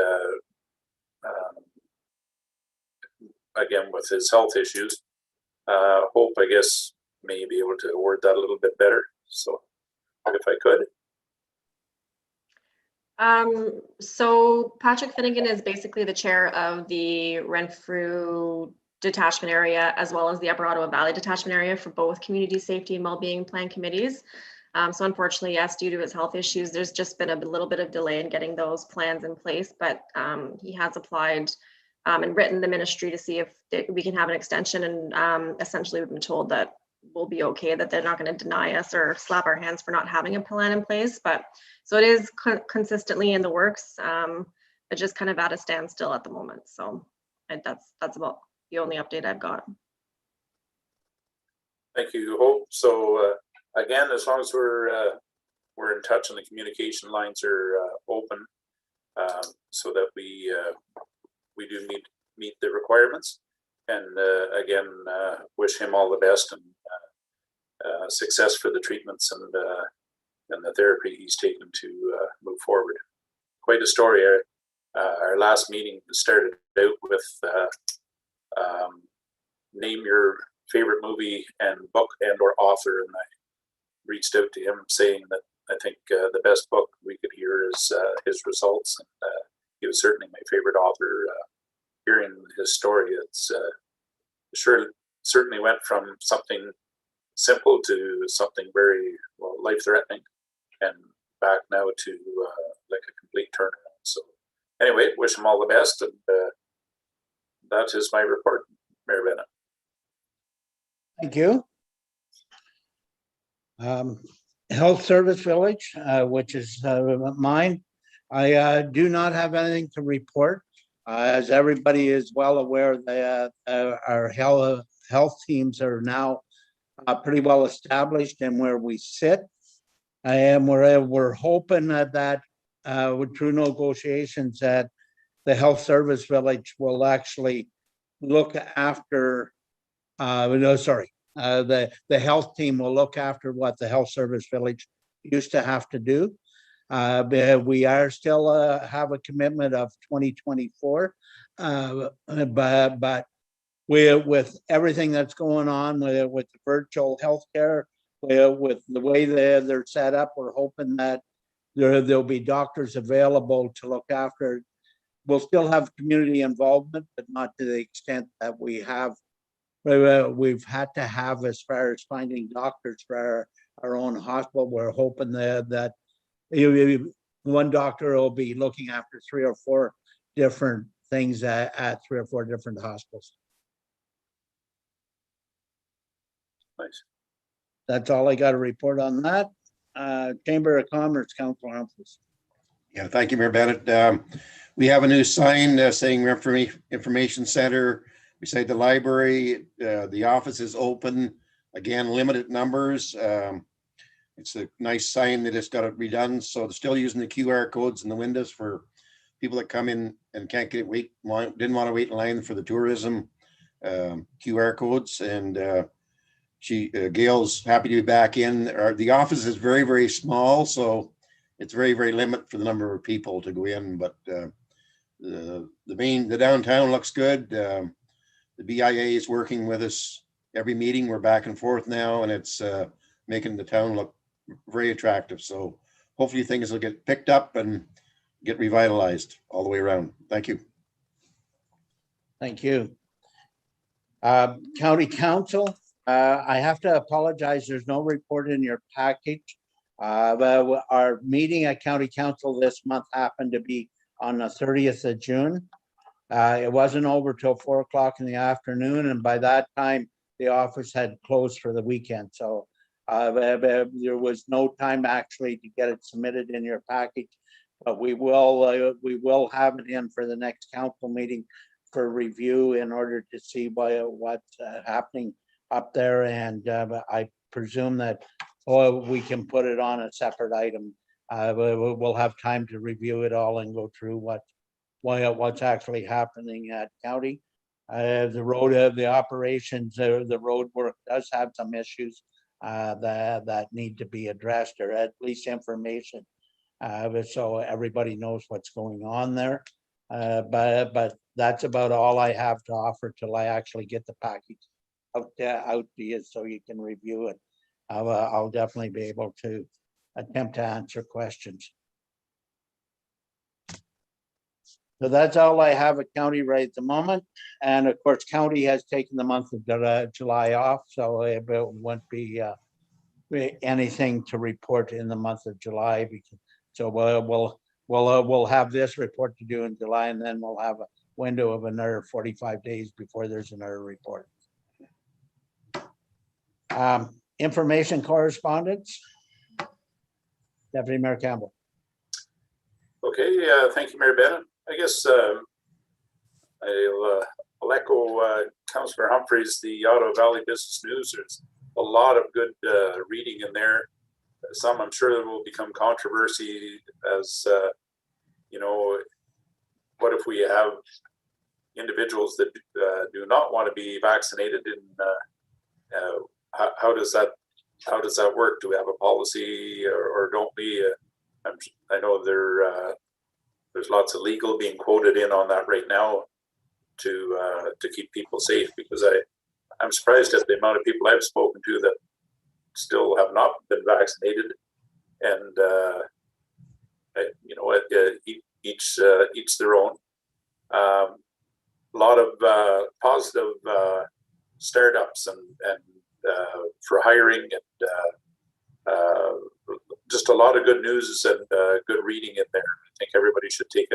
again with his health issues. Hope, I guess, may be able to word that a little bit better. So if I could. So Patrick Finnegan is basically the chair of the Renfrew detachment area, as well as the Upper Ottawa Valley detachment area for both community safety and wellbeing plan committees. So unfortunately, yes, due to his health issues, there's just been a little bit of delay in getting those plans in place, but he has applied and written the ministry to see if we can have an extension. And essentially we've been told that we'll be okay, that they're not going to deny us or slap our hands for not having a plan in place. But so it is consistently in the works, but just kind of at a standstill at the moment. So that's about the only update I've got. Thank you, Hope. So again, as long as we're in touch and the communication lines are open, so that we do meet the requirements. And again, wish him all the best and success for the treatments and the therapy he's taken to move forward. Quite a story. Our last meeting started out with name your favorite movie and book and or author, and I reached out to him saying that I think the best book we could hear is his results, and he was certainly my favorite author. Hearing his story, it's certainly went from something simple to something very life-threatening, and back now to like a complete turnaround. So anyway, wish him all the best, and that is my report, Mayor Bennett. Thank you. Health Service Village, which is mine. I do not have anything to report. As everybody is well aware, our health teams are now pretty well established in where we sit. And we're hoping that with true negotiations that the Health Service Village will actually look after, the health team will look after what the Health Service Village used to have to do. We are still have a commitment of 2024, but with everything that's going on with the virtual healthcare, with the way they're set up, we're hoping that there'll be doctors available to look after. We'll still have community involvement, but not to the extent that we've had to have as far as finding doctors for our own hospital. We're hoping that one doctor will be looking after 3 or 4 different things at 3 or 4 different hospitals. Nice. That's all I got to report on that. Chamber of Commerce, Councilor Humphries. Yeah, thank you, Mayor Bennett. We have a new sign saying Information Center beside the library. The office is open. Again, limited numbers. It's a nice sign. They just got it redone. So they're still using the QR codes in the windows for people that come in and can't didn't want to wait in line for the tourism QR codes. And Gail's happy to be back in. The office is very, very small, so it's very, very limited for the number of people to go in. But the downtown looks good. The BIA is working with us every meeting. We're back and forth now, and it's making the town look very attractive. So hopefully things will get picked up and get revitalized all the way around. Thank you. Thank you. County Council, I have to apologize. There's no report in your package. But our meeting at County Council this month happened to be on the 30th of June. It wasn't over till 4 o'clock in the afternoon, and by that time, the office had closed for the weekend. So there was no time actually to get it submitted in your package. But we will have it in for the next council meeting for review in order to see what's happening up there. And I presume that we can put it on a separate item. We'll have time to review it all and go through what's actually happening at county. The operations, the road work does have some issues that need to be addressed, or at least information, so everybody knows what's going on there. But that's about all I have to offer till I actually get the package out to you so you can review it. I'll definitely be able to attempt to answer questions. So that's all I have at county right at the moment. And of course, county has taken the month of July off, so it won't be anything to report in the month of July. So we'll have this report to do in July, and then we'll have a window of another 45 days before there's another report. Information correspondence. Deputy Mayor Campbell. Okay, thank you, Mayor Bennett. I guess I'll echo Councillor Humphreys, the Ottawa Valley Business News. There's a lot of good reading in there. Some I'm sure will become controversy as, you know, what if we have individuals that do not want to be vaccinated, and how does that work? Do we have a policy, or don't we? I know there's lots of legal being quoted in on that right now to keep people safe, because I'm surprised at the amount of people I've spoken to that still have not been vaccinated, and you know, each their own. A lot of positive startups and for hiring, and just a lot of good news and good reading in there. I think everybody should take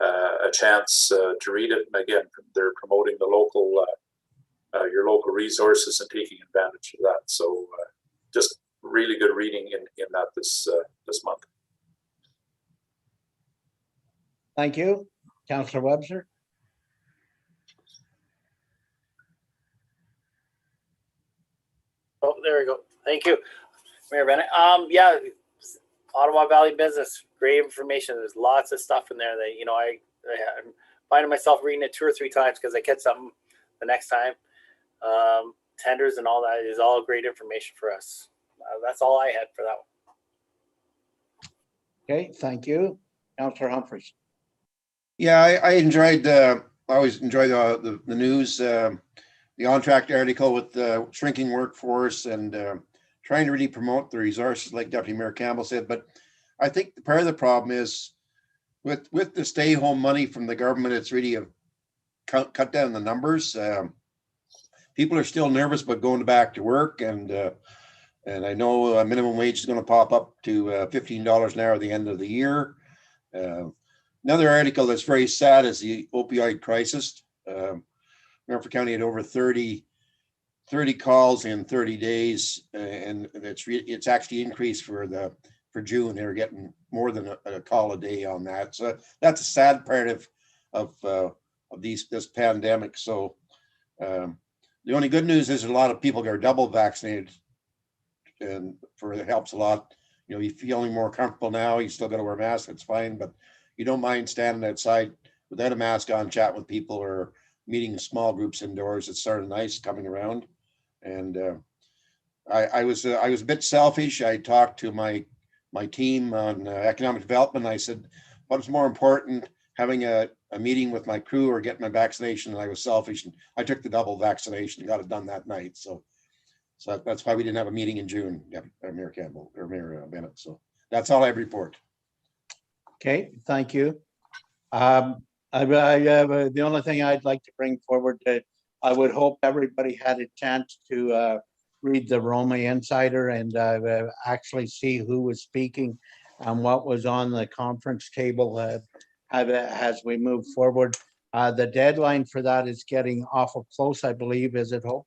a chance to read it. And again, they're promoting the local, your local resources and taking advantage of that. So just really good reading in that this month. Thank you. Councillor Webster. Oh, there we go. Thank you, Mayor Bennett. Yeah, Ottawa Valley Business, great information. There's lots of stuff in there that, you know, I'm finding myself reading it 2 or 3 times because I catch something the next time. Tenders and all that is all great information for us. That's all I had for that one. Okay, thank you. Councillor Humphreys. Yeah, I enjoyed, I always enjoy the news, the on-track article with the shrinking workforce and trying to really promote the resources, like Deputy Mayor Campbell said. But I think part of the problem is with the stay home money from the government, it's really cut down the numbers. People are still nervous about going back to work, and I know a minimum wage is going to pop up to $15 an hour at the end of the year. Another article that's very sad is the opioid crisis. Norfolk County had over 30 calls in 30 days, and it's actually increased for June. They were getting more than a call a day on that. So that's a sad part of this pandemic. So the only good news is a lot of people are double vaccinated, and it helps a lot. You know, you're feeling more comfortable now. You still got to wear a mask, that's fine, but you don't mind standing outside without a mask on, chatting with people, or meeting small groups indoors. It's sort of nice coming around. And I was a bit selfish. I talked to my team on economic development. I said, what's more important, having a meeting with my crew or getting my vaccination? And I was selfish, and I took the double vaccination and got it done that night. So that's why we didn't have a meeting in June, Mayor Campbell or Mayor Bennett. So that's all I report. Okay, thank you. The only thing I'd like to bring forward I would hope everybody had a chance to read the Roma Insider and actually see who was speaking and what was on the conference table as we move forward. The deadline for that is getting awful close, I believe, is it, Hope?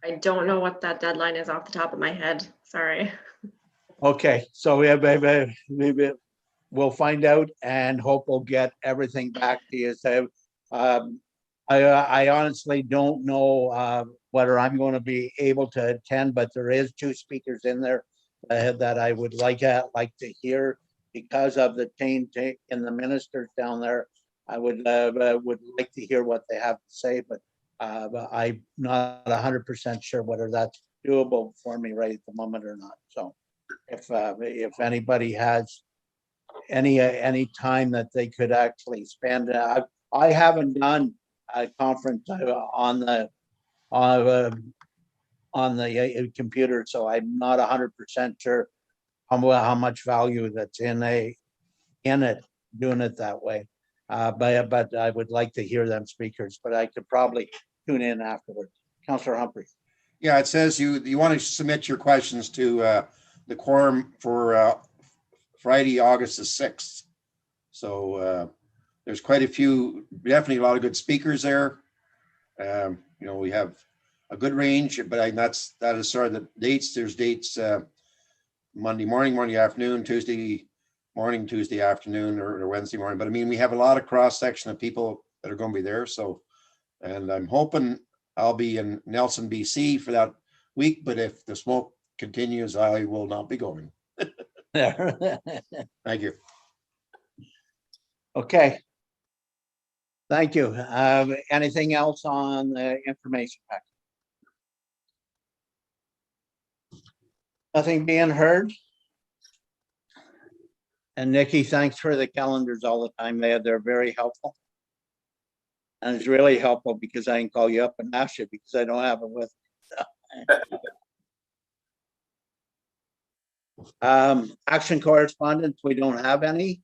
I don't know what that deadline is off the top of my head. Sorry. Okay, so we'll find out and hope we'll get everything back to you. So I honestly don't know whether I'm going to be able to attend, but there is 2 speakers in there that I would like to hear because of the change in the ministers down there. I would like to hear what they have to say, but I'm not 100% sure whether that's doable for me right at the moment or not. So if anybody has any time that they could actually spend, I haven't done a conference on the computer, so I'm not 100% sure how much value that's in it doing it that way. But I would like to hear them speakers, but I could probably tune in afterwards. Councillor Humphrey. Yeah, it says you want to submit your questions to the quorum for Friday, August the 6th. So there's quite a few, definitely a lot of good speakers there. We have a good range, but that is sort of the dates. There's dates Monday morning, Monday afternoon, Tuesday morning, Tuesday afternoon, or Wednesday morning. But I mean, we have a lot of cross section of people that are going to be there. So, and I'm hoping I'll be in Nelson, BC for that week. But if the smoke continues, I will not be going. Thank you. Okay. Thank you. Anything else on the information packet? Nothing being heard? And Nikki, thanks for the calendars all the time. They're very helpful. And it's really helpful because I can call you up and ask you because I don't have it with me. Action correspondence, we don't have any.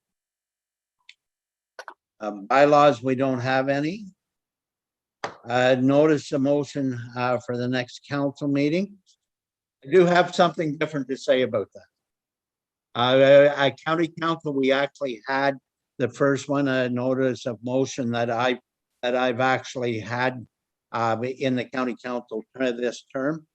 Bylaws, we don't have any. Notice a motion for the next council meeting. I do have something different to say about that. At county council, we actually had the first one, a notice of motion that I've actually had in the county council this term.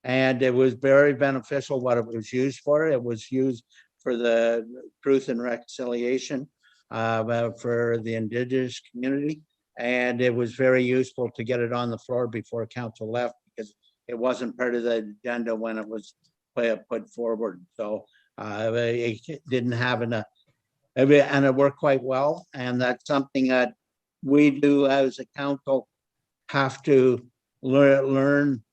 And it was very beneficial what it was used for. It was used for the Truth and Reconciliation for the Indigenous community. And it was very useful to get it on the floor before council left because it wasn't part of the agenda when it was put forward. So it didn't have enough, and it worked quite well. And that's something that we do as a council have to learn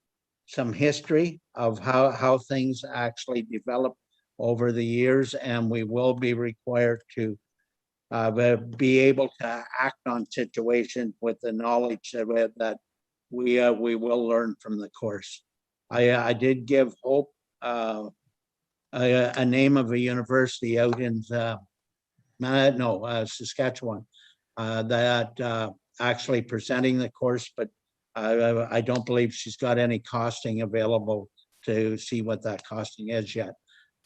some history of how things actually develop over the years, and we will be required to be able to act on situations with the knowledge that we will learn from the course. I did give Hope a name of a university out in Saskatchewan that actually presenting the course, but I don't believe she's got any costing available to see what that costing is yet.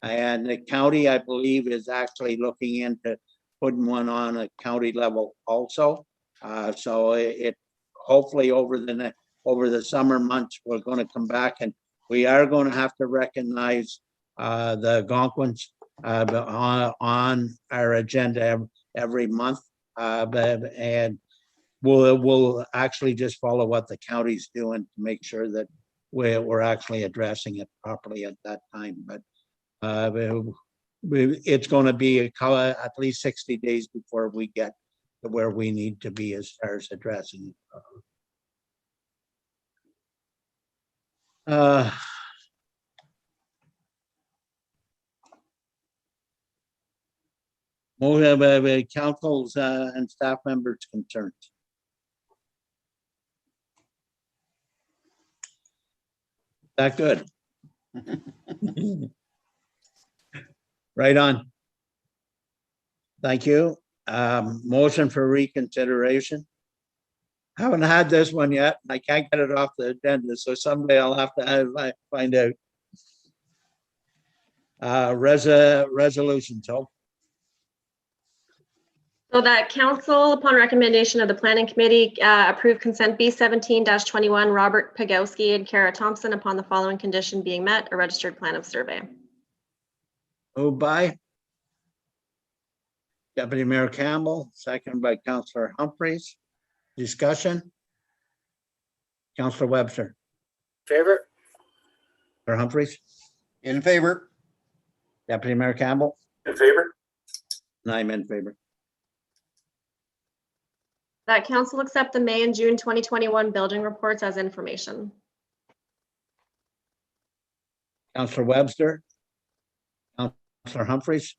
And the county, I believe, is actually looking into putting one on a county level also. So it hopefully over the summer months, we're going to come back and we are going to have to recognize the Algonquins on our agenda every month. And we'll actually just follow what the county's doing to make sure that we're actually addressing it properly at that time. But it's going to be at least 60 days before we get to where we need to be as far as addressing it. Councils and staff members' concerns. That good? Right on. Thank you. Motion for reconsideration. Haven't had this one yet. I can't get it off the agenda, so someday I'll have to find out. Resolution, so So that council, upon recommendation of the planning committee, approve consent B 17-21, Robert Pagowski and Kara Thompson upon the following condition being met, a registered plan of survey. moved by Deputy Mayor Campbell, second by Councillor Humphreys. Discussion? Councillor Webster Favor? or Humphreys, In favor? Deputy Mayor Campbell, In favor? and I'm in favor. That council accept the May and June 2021 building reports as information. Councillor Webster, Councillor Humphreys.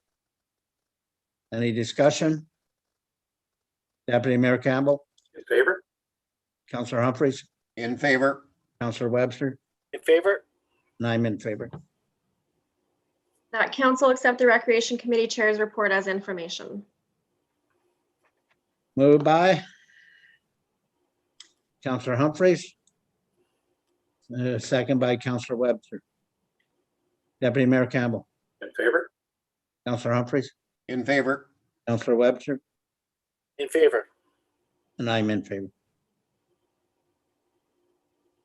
Any discussion? Deputy Mayor Campbell, In favor? Councillor Humphreys, In favor? Councillor Webster, In favor? and I'm in favor. That council accept the recreation committee chair's report as information. Moved by Councillor Humphreys. Second by Councillor Webster. Deputy Mayor Campbell, In favor? Councillor Humphreys, In favor? Councillor Webster, In favor? and I'm in favor.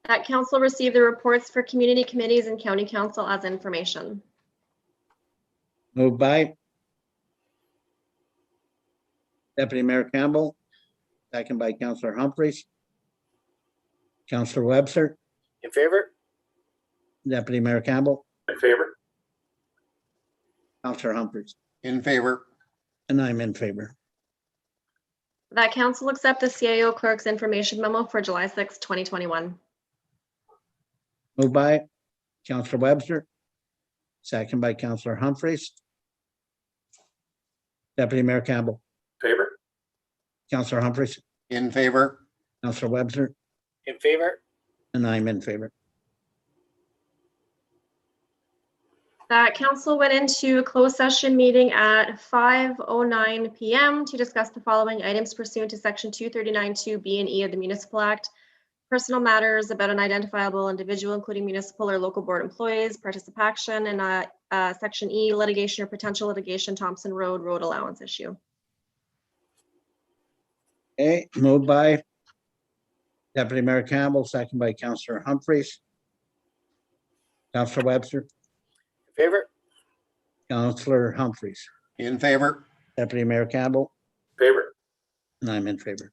That council receive the reports for community committees and county council as information. Moved by Deputy Mayor Campbell, second by Councillor Humphreys. Councillor Webster, In favor? Deputy Mayor Campbell, In favor? Councillor Humphreys, In favor? and I'm in favor. That council accept the CAO clerk's information memo for July 6, 2021. Moved by Councillor Webster, second by Councillor Humphreys. Deputy Mayor Campbell, Favor? Councillor Humphreys, In favor? Councillor Webster, In favor? and I'm in favor. That council went into a closed session meeting at 5:09 PM to discuss the following items pursuant to section 239(2)B and E of the Municipal Act. Personal matters about an identifiable individual, including municipal or local board employees, participation, and section E, litigation or potential litigation, Thompson Road road allowance issue. Okay, moved by Deputy Mayor Campbell, second by Councillor Humphreys. Councillor Webster, In favor? Councillor Humphreys, In favor? Deputy Mayor Campbell, Favor? and I'm in favor.